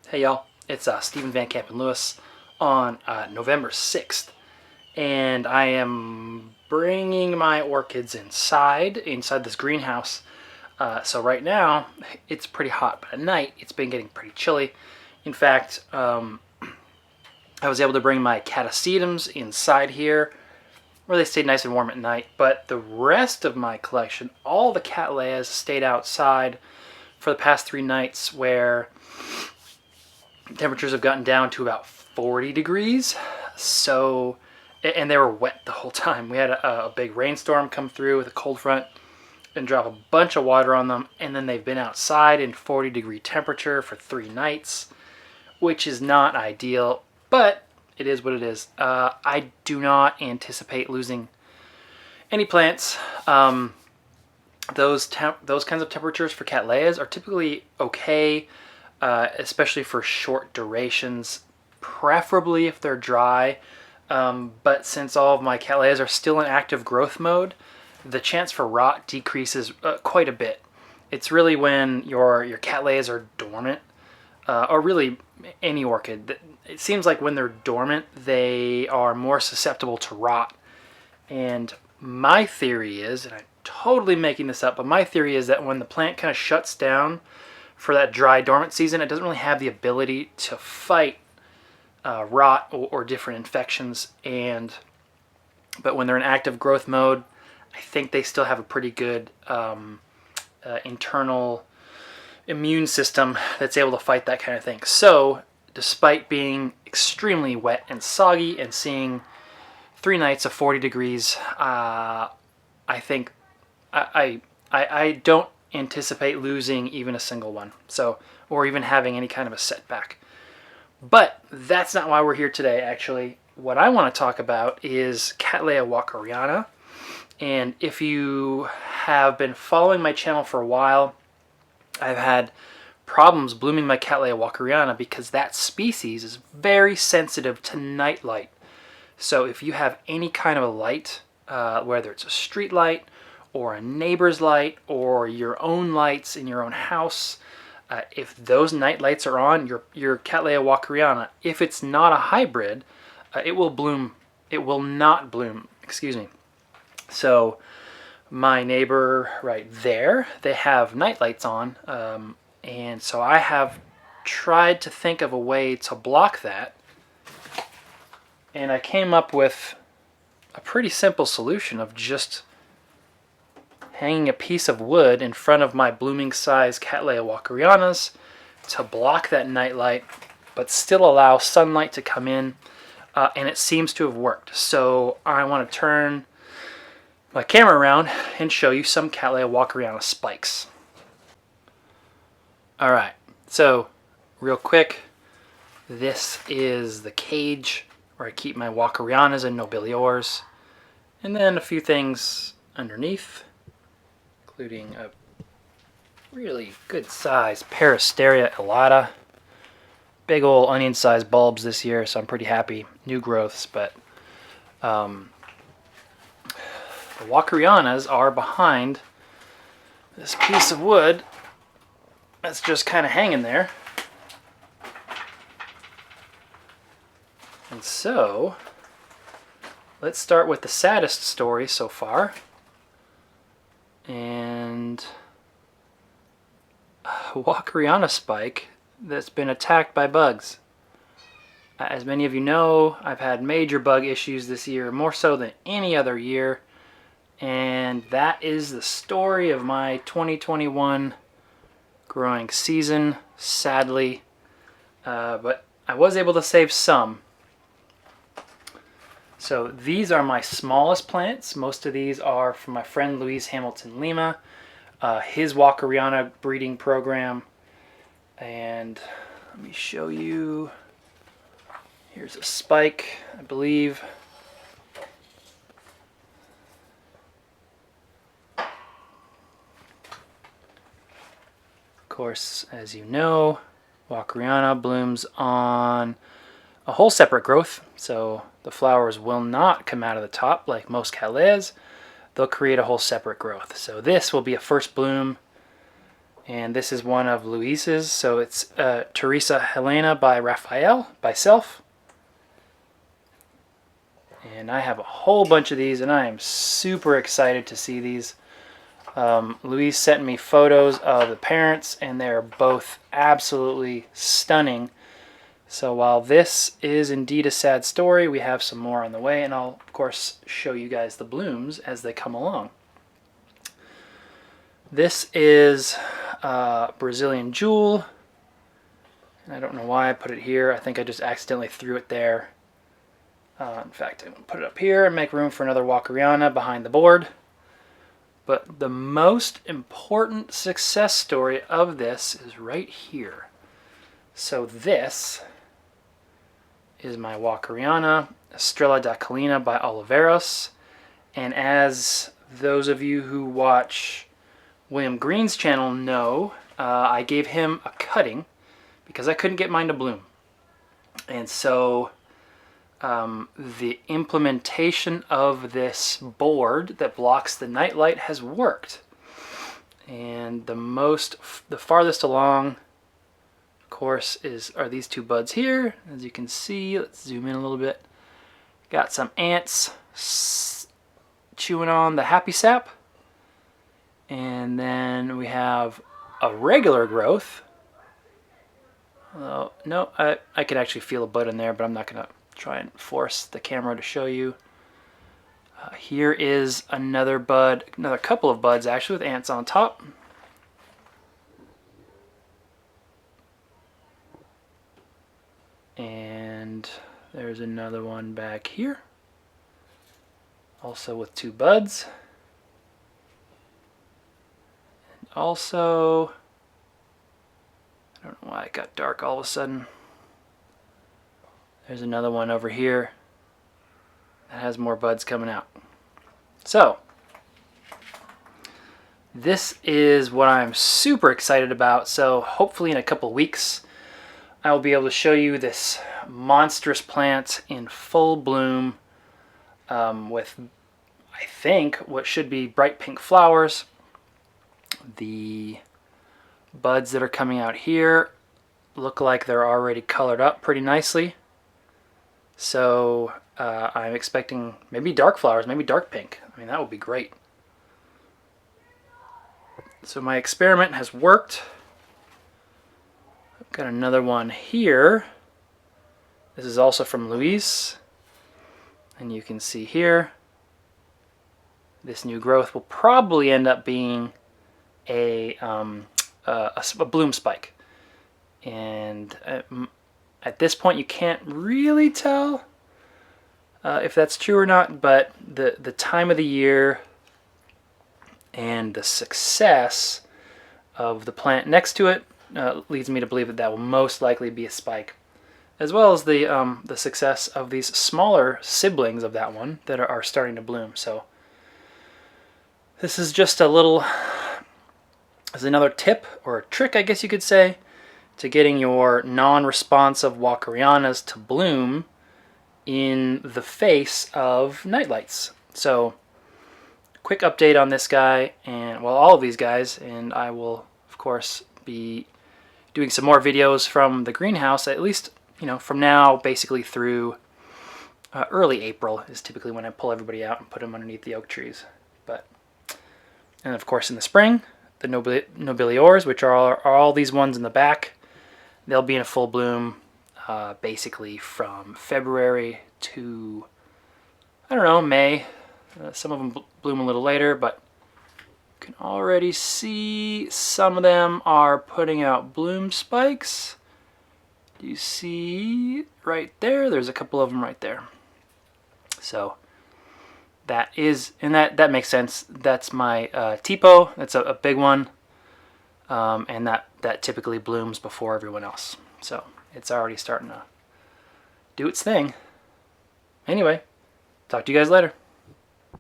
Hey y'all, it's Stephen Van Kampen-Lewis on November 6th, and I am bringing my orchids inside this greenhouse. So right now it's pretty hot, but at night it's been getting pretty chilly. In fact, I was able to bring my Cattleya inside here where they stayed nice and warm at night, but the rest of my collection, all the Cattleyas, stayed outside for the past 3 nights where temperatures have gotten down to about 40 degrees. So, and they were wet the whole time. We had a big rainstorm come through with a cold front and drop a bunch of water on them, and then they've been outside in 40-degree temperature for 3 nights, which is not ideal, but it is what it is. I do not anticipate losing any plants. Those kinds of temperatures for Cattleyas are typically okay, especially for short durations, preferably if they're dry. But since all of my Cattleyas are still in active growth mode, the chance for rot decreases quite a bit. It's really when your Cattleyas are dormant, or really any orchid. It seems like when they're dormant, they are more susceptible to rot. And my theory is, and I'm totally making this up, but my theory is that when the plant kind of shuts down for that dry dormant season, it doesn't really have the ability to fight rot or different infections. But when they're in active growth mode, I think they still have a pretty good internal immune system that's able to fight that kind of thing. So despite being extremely wet and soggy and seeing 3 nights of 40 degrees, I think I don't anticipate losing even a single one, so, or even having any kind of a setback. But that's not why we're here today. Actually, what I want to talk about is Cattleya walkeriana. And if you have been following my channel for a while, I've had problems blooming my Cattleya walkeriana because that species is very sensitive to night light. So if you have any kind of a light, whether it's a street light or a neighbor's light or your own lights in your own house, if those night lights are on, your Cattleya walkeriana, if it's not a hybrid, it will bloom. It will not bloom, excuse me. So my neighbor right there, they have night lights on, and so I have tried to think of a way to block that, and I came up with a pretty simple solution of just hanging a piece of wood in front of my blooming size Cattleya walkerianas to block that night light, but still allow sunlight to come in, and it seems to have worked. So I want to turn my camera around and show you some Cattleya walkeriana spikes. Alright, so real quick, this is the cage where I keep my walkerianas and nobiliores, and then a few things underneath, including a really good size Peristeria elata. Big old onion sized bulbs this year, so I'm pretty happy. New growths, but the walkerianas are behind this piece of wood that's just kind of hanging there. And so, let's start with the saddest story so far. And a walkeriana spike that's been attacked by bugs. As many of you know, I've had major bug issues this year, more so than any other year. And that is the story of my 2021 growing season, sadly. But I was able to save some. So these are my smallest plants. Most of these are from my friend Luis Hamilton Lima, his walkeriana breeding program. And let me show you. Here's a spike, I believe. Of course, as you know, walkeriana blooms on a whole separate growth, so the flowers will not come out of the top like most Cattleyas. They'll create a whole separate growth. So this will be a first bloom, And this is one of Luis's, so it's Teresa Helena by Raphael, by Self. And I have a whole bunch of these, and I am super excited to see these. Luis sent me photos of the parents, and they're both absolutely stunning. So while this is indeed a sad story, we have some more on the way, and I'll, of course, show you guys the blooms as they come along. This is Brazilian Jewel, and I don't know why I put it here. I think I just accidentally threw it there. In fact, I'm going to put it up here and make room for another walkeriana behind the board. But the most important success story of this is right here. So this is my walkeriana, Estrella da Colina by Oliveros. And as those of you who watch William Green's channel know, I gave him a cutting because I couldn't get mine to bloom. And so the implementation of this board that blocks the nightlight has worked. And the farthest along, of course, are these two buds here. As you can see, let's zoom in a little bit. Got some ants chewing on the happy sap. And then we have a regular growth. No, I can actually feel a bud in there, but I'm not going to try and force the camera to show you. Here is another bud, another couple of buds actually with ants on top. And there's another one back here, also with two buds. And also, I don't know why it got dark all of a sudden. There's another one over here that has more buds coming out. So, this is what I'm super excited about. So hopefully in a couple weeks, I will be able to show you this monstrous plant in full bloom with, I think, what should be bright pink flowers. The buds that are coming out here look like they're already colored up pretty nicely. So I'm expecting maybe dark flowers, maybe dark pink. I mean, that would be great. So my experiment has worked. I've got another one here. This is also from Luis. And you can see here, this new growth will probably end up being a bloom spike. And at this point, you can't really tell if that's true or not, but the time of the year and the success of the plant next to it leads me to believe that that will most likely be a spike, as well as the success of these smaller siblings of that one that are starting to bloom. So this is just a little, as another tip or a trick, I guess you could say, to getting your non-responsive walkerianas to bloom in the face of nightlights. So, quick update on this guy, and well, all of these guys, and I will, of course, be doing some more videos from the greenhouse, at least, you know, from now basically through early April is typically when I pull everybody out and put them underneath the oak trees. And of course in the spring, the nobiliores, which are all these ones in the back, they'll be in a full bloom basically from February to, I don't know, May. Some of them bloom a little later, but you can already see some of them are putting out bloom spikes. Do you see right there? There's a couple of them right there. So that is, and that makes sense. That's my tipo. That's a big one. And that typically blooms before everyone else. So it's already starting to do its thing. Anyway, talk to you guys later.